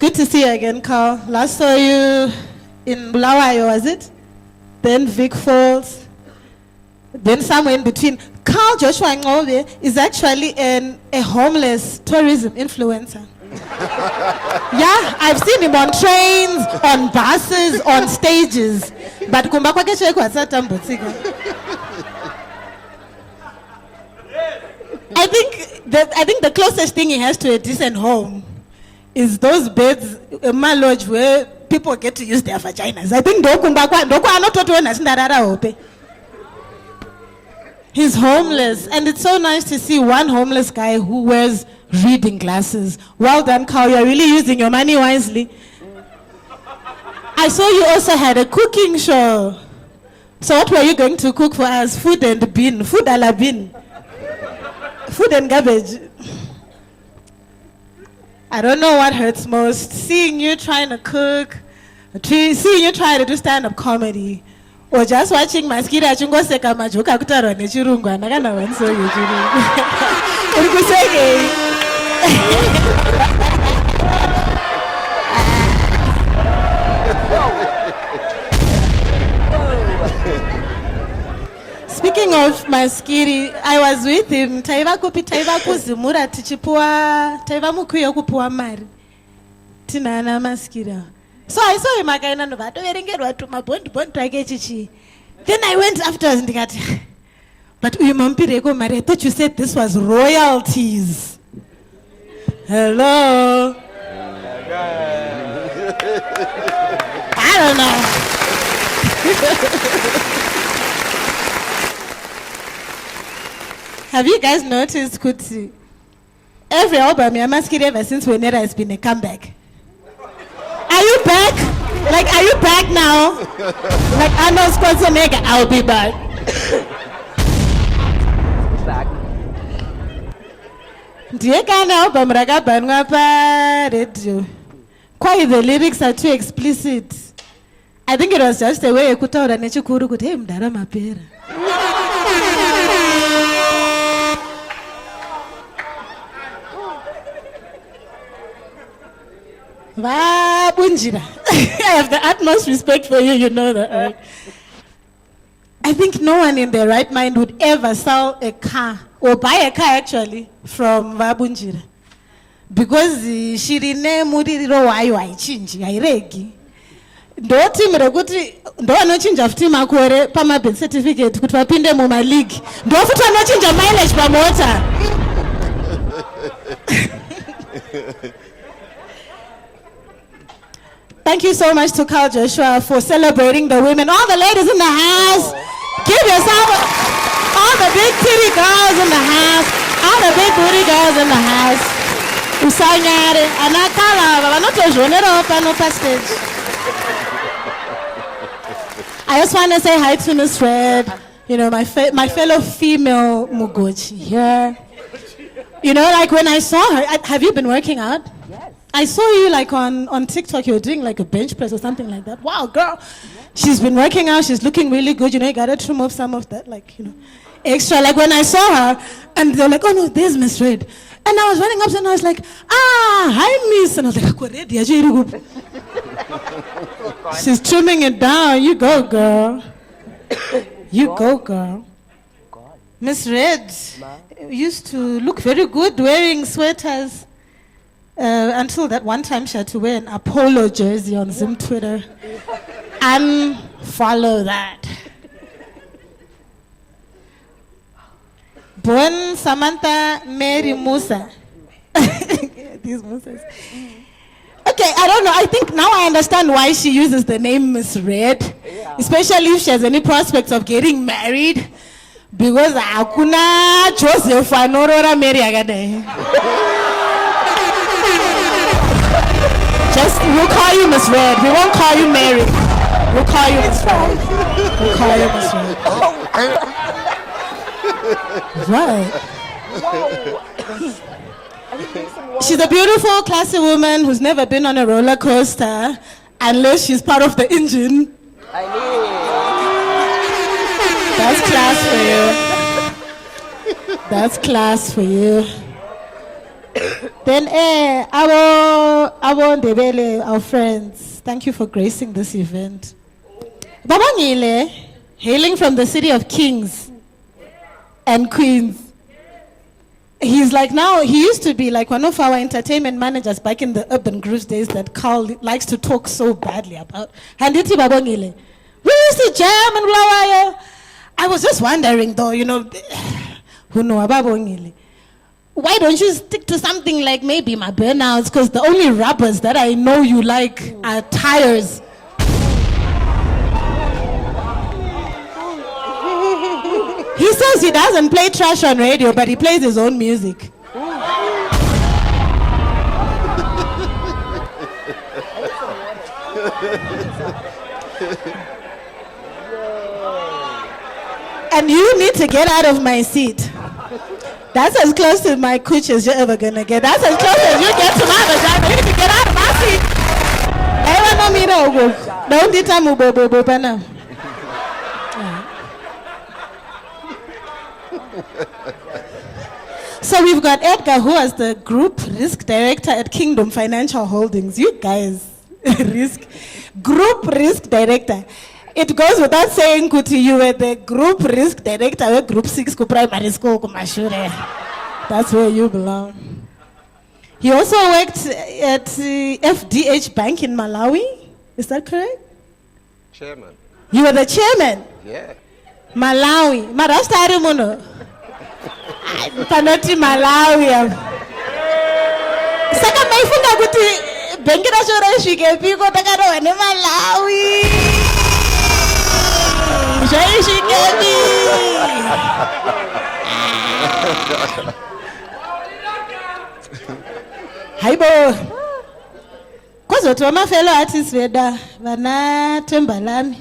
good to see you again, Carl. Last saw you in Bulawayo, was it? Then Vic Falls. Then somewhere in between. Carl Joshua Ngobe is actually a homeless tourism influencer. Yeah, I've seen him on trains, on buses, on stages. But kumba kwake cheko atsatambutsika. I think the closest thing he has to a decent home is those beds in my lodge where people get to use their vaginas. I think he's homeless, and it's so nice to see one homeless guy who wears reading glasses. Well done, Carl. You're really using your money wisely. I saw you also had a cooking show. So what were you going to cook for us? Food and bin. Food a la bin. Food and garbage. I don't know what hurts most. Seeing you trying to cook, seeing you trying to do stand-up comedy, or just watching Maskira chungo seka majoka kutarwa nechirungu anakana wanso yechirungu. Urikuseke. Speaking of Maskiri, I was with him. Taiva kuzimura tichipua, taiva mukuyo kupua mari. Tinana Maskira. So I saw him again and over. Then I went afterwards and got, but Umampireko Mari, I thought you said this was royalties. Hello. I don't know. Have you guys noticed, Kutsi? Every album, your Maskiri ever since Wenera has been a comeback. Are you back? Like, are you back now? Like, Arnold Schwarzenegger, I'll be back. Dear kind album, quite the lyrics are too explicit. I think it was just the way you could tell that Nechukuru could him, Darama Pera. I have the utmost respect for you, you know that, right? I think no one in their right mind would ever sell a car, or buy a car actually, from Vabunjira. Because Shirine Mudiriro Waiwai Chinji, Iregi. Ndo team Raguti, ndo no change of team Akwere, Pama Ben certificate, Kutwapinde Muma League. Ndo futa no change of mileage per motor. Thank you so much to Carl Joshua for celebrating the women. All the ladies in the house, give yourself all the big titty girls in the house, all the big booty girls in the house. Usanyare, anakala, vanotojonera opanopa stage. I just want to say hi to Miss Red, you know, my fellow female Mugochi here. You know, like when I saw her, have you been working out? Yes. I saw you like on TikTok, you were doing like a bench press or something like that. Wow, girl. Yeah. She's been working out, she's looking really good. You know, you got to remove some of that, like, you know, extra. Like when I saw her, and they're like, oh no, there's Miss Red. And I was running up and I was like, hi Miss. And I was like, she's trimming it down. You go, girl. You go, girl. Miss Red used to look very good wearing sweaters until that one time she had to wear an Apollo jersey on Zim Twitter. Unfollow that. Bon Samantha Mary Musa. These Musas. Okay, I don't know. I think now I understand why she uses the name Miss Red, especially if she has any prospects of getting married. Because hakuna Joseph Anorora Mary agade. Just we'll call you Miss Red. We won't call you Mary. We'll call you Miss Red. We'll call you Miss Red. Right. She's a beautiful, classy woman who's never been on a roller coaster unless she's part of the engine. I mean, that's class for you. That's class for you. Then, our Ndebele, our friends, thank you for gracing this event. Babangile, hailing from the city of kings and queens. He's like now, he used to be like one of our entertainment managers back in the urban grooves days that Carl likes to talk so badly about. Handiti Babangile. We used to jam and blah. I was just wondering though, why don't you stick to something like maybe my burnouts? Because the only rappers that I know you like are tires. He says he doesn't play trash on radio, but he plays his own music. And you need to get out of my seat. That's as close to my cooch as you're ever gonna get. That's as close as you get to my vagina. You need to get out of my seat. Don't do now. So we've got Edgar, who was the group risk director at Kingdom Financial Holdings. You guys, group risk director. It goes without saying, Kuti, you were the group risk director at Group 6 primary school. That's where you belong. He also worked at FDH Bank in Malawi. Is that correct? Chairman. You were the chairman? Yeah. Malawi. Marastari muno. Panoti Malawi. Saka maifunga kuti bengira shora shike piko takaro wane Malawi. Shai shike Haibo. Kwazo to my fellow artists weda vana Tembalami.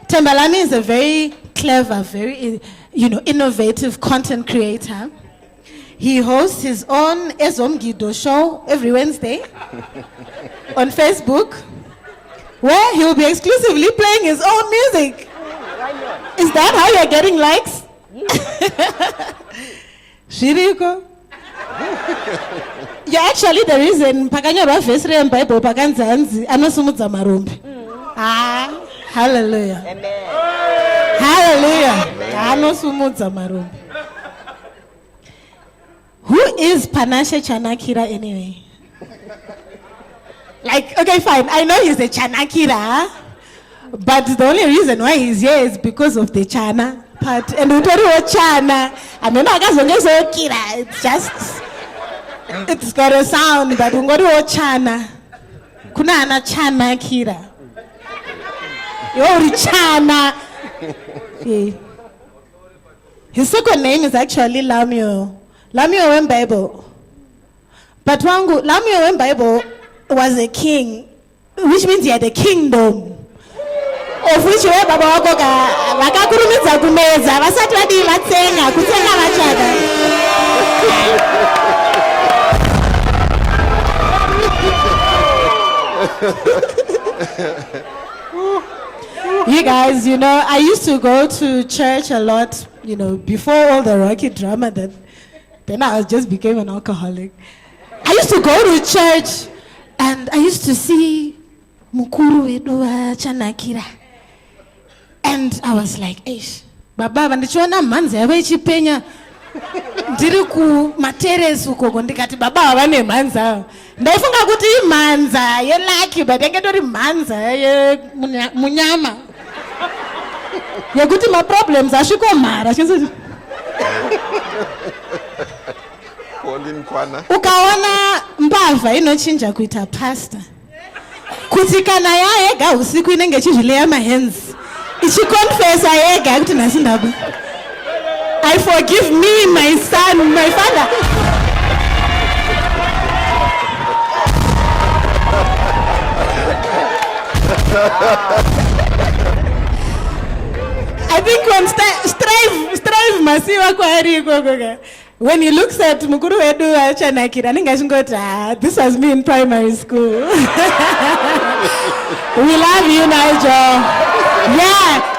Tembalami is a very clever, very innovative content creator. He hosts his own Ezomgido show every Wednesday on Facebook, where he will be exclusively playing his own music. Is that how you're getting likes? Shiriko? You're actually the reason Pakanya Bafesre and Bible Pakanzanzi Anosumutza Marumbi. Hallelujah. Amen. Hallelujah. Anosumutza Marumbi. Who is Panashe Chanakira anyway? Like, okay, fine. I know he's a Chanakira, but the only reason why he's here is because of the Chana part. And we don't know Chana. I mean, I guess Kira. It's just, it's got a sound, but we go to Chana. Kuna ana Chanakira. You're Chana. His second name is actually Lamio. Lamio went Bible. But Wangu, Lamio went Bible was a king, which means he had a kingdom. Of which way Baba Wakoga, Wakakurumiza Gumeza, Wasatwadi Vatsenga, Kutenga Vachada. You guys, I used to go to church a lot, before all the rocky drama then I just became an alcoholic. I used to go to church and I used to see Mukuru Edua Chanakira. And I was like, eish, Baba, vandichona manzi yawe chipenya. Ndiri ku materes uko ndikati baba vane manza. Ndaifunga kuti manza ye lucky but yangetori manza ye munyama. Yekuti ma problems ashikomara. Pauline kwana. Ukaona mbava inochinja kuita pasta. Kuti kana yega usiku inenge chizvileya mahands. Ichikonfessa yega kuti nasindaba. I forgive me, my son, my father. I think when strive masiva kwari when he looks at Mukuru Edu Chanakira, this was me in primary school. We love you, Nigel. Yeah.